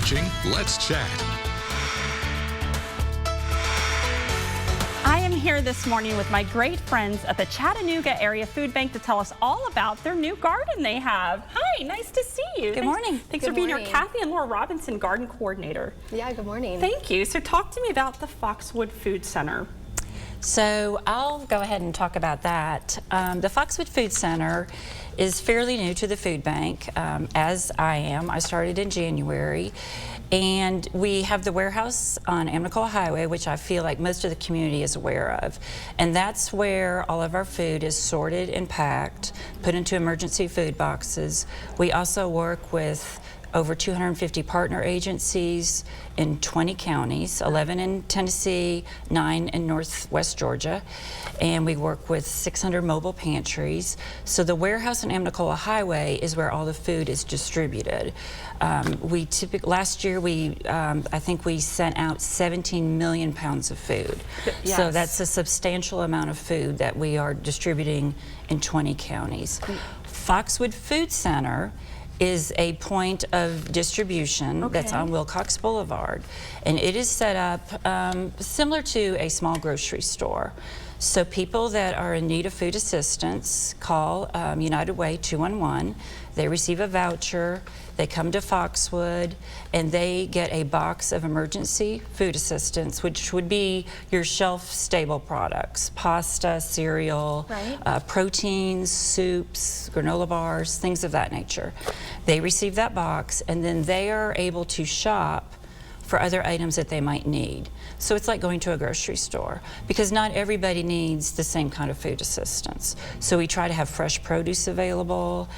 watching Let's Chat. I am here this morning with my great friends at the Chattanooga Area Food Bank to tell us all about their new garden they have. Hi, nice to see you. Good morning. Thanks for being here. Kathy and Laura Robinson, garden coordinator. Yeah, good morning. Thank you. So talk to me about the Foxwood Food Center. So I'll go ahead and talk about that. The Foxwood Food Center is fairly new to the food bank, as I am. I started in January, and we have the warehouse on Amnicola Highway, which I feel like most of the community is aware of. And that's where all of our food is sorted and packed, put into emergency food boxes. We also work with over 250 partner agencies in 20 counties, 11 in Tennessee, 9 in Northwest Georgia, and we work with 600 mobile pantries. So the warehouse on Amnicola Highway is where all the food is distributed. Last year I think we sent out 17 million pounds of food. Yes. So that's a substantial amount of food that we are distributing in 20 counties. Foxwood Food Center is a point of distribution that's on Wilcox Boulevard, and it is set up similar to a small grocery store. So people that are in need of food assistance call United Way 211. They receive a voucher, they come to Foxwood, and they get a box of emergency food assistance, which would be your shelf-stable products: pasta, cereal, proteins, soups, granola bars, things of that nature. They receive that box, and then they are able to shop for other items that they might need. So it's like going to a grocery store, because not everybody needs the same kind of food assistance. So we try to have fresh produce available,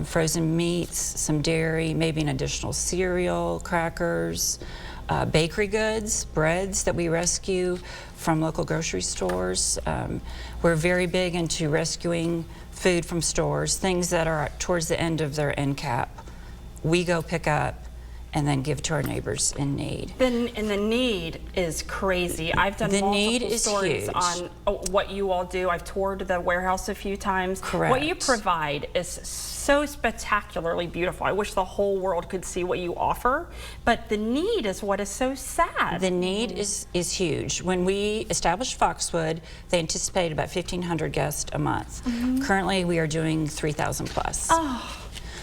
frozen meats, some dairy, maybe an additional cereal, crackers, bakery goods, breads that we rescue from local grocery stores. We're very big into rescuing food from stores, things that are towards the end of their end cap. We go pick up and then give to our neighbors in need. And the need is crazy. I've done multiple stories on what you all do. I've toured the warehouse a few times. Correct. What you provide is so spectacularly beautiful. I wish the whole world could see what you offer, but the need is what is so sad. The need is huge. When we established Foxwood, they anticipated about 1,500 guests a month. Currently, we are doing 3,000 plus. Oh.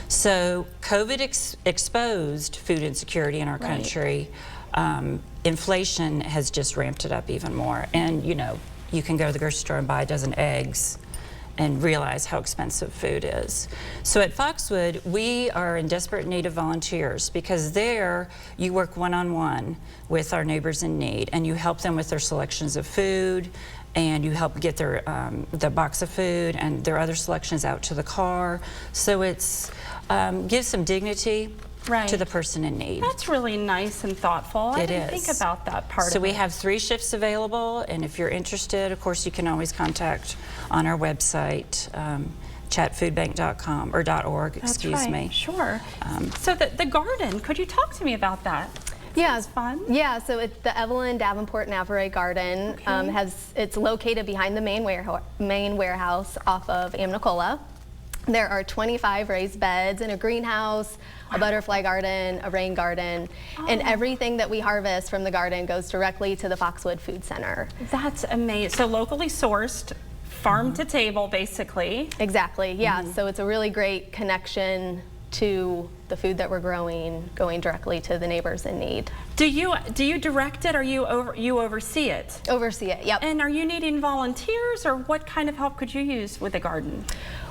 So COVID exposed food insecurity in our country. Inflation has just ramped it up even more. And you know, you can go to the grocery store and buy a dozen eggs and realize how expensive food is. So at Foxwood, we are in desperate need of volunteers, because there you work one-on-one with our neighbors in need, and you help them with their selections of food, and you help get their the box of food and their other selections out to the car. So it's gives some dignity to the person in need. That's really nice and thoughtful. I didn't think about that part of it. So we have 3 shifts available, and if you're interested, of course, you can always contact on our website, chatfoodbank.com or .org, excuse me. Sure. So the garden, could you talk to me about that? Yeah, it's fun. Yeah, so it's the Evelyn Davenport Navarre Garden. It's located behind the main warehouse off of Amnicola. There are 25 raised beds and a greenhouse, a butterfly garden, a rain garden, and everything that we harvest from the garden goes directly to the Foxwood Food Center. That's amazing. So locally sourced, farm to table, basically. Exactly, yeah. So it's a really great connection to the food that we're growing, going directly to the neighbors in need. Do you direct it, or you oversee it? Oversee it, yep. And are you needing volunteers, or what kind of help could you use with the garden?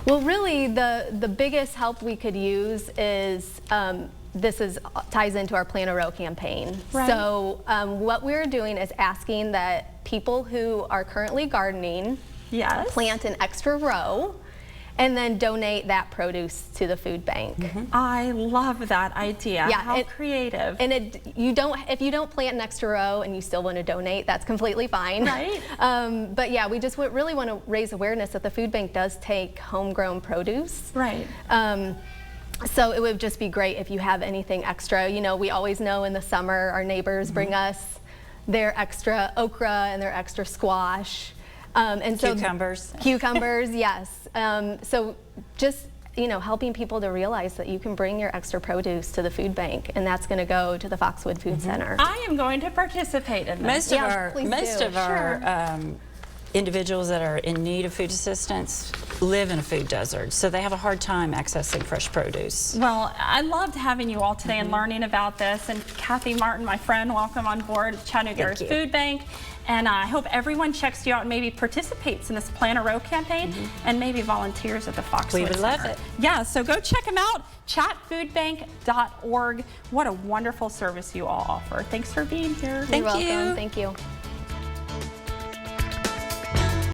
Well, really, the biggest help we could use is ties into our Plant a Row campaign. Right. So what we're doing is asking that people who are currently gardening plant an extra row, and then donate that produce to the food bank. I love that idea. Yeah, how creative. And if you don't plant an extra row and you still want to donate, that's completely fine. Right. But yeah, we just really want to raise awareness that the food bank does take homegrown produce. Right. So it would just be great if you have anything extra. You know, we always know in the summer our neighbors bring us their extra okra and their extra squash. And so cucumbers. Cucumbers, yes. So just helping people to realize that you can bring your extra produce to the food bank, and that's going to go to the Foxwood Food Center. I am going to participate in this. Most of our individuals that are in need of food assistance live in a food desert, so they have a hard time accessing fresh produce. Well, I loved having you all today and learning about this. And Kathy Martin, my friend, welcome on board at Chattanooga Area Food Bank. And I hope everyone checks you out and maybe participates in this Plant a Row campaign and maybe volunteers at the Foxwood We would Center. love it. Yeah, so go check them out, chatfoodbank.org. What a wonderful service you all offer. Thanks for being here. Thank You're welcome. you. Thank you.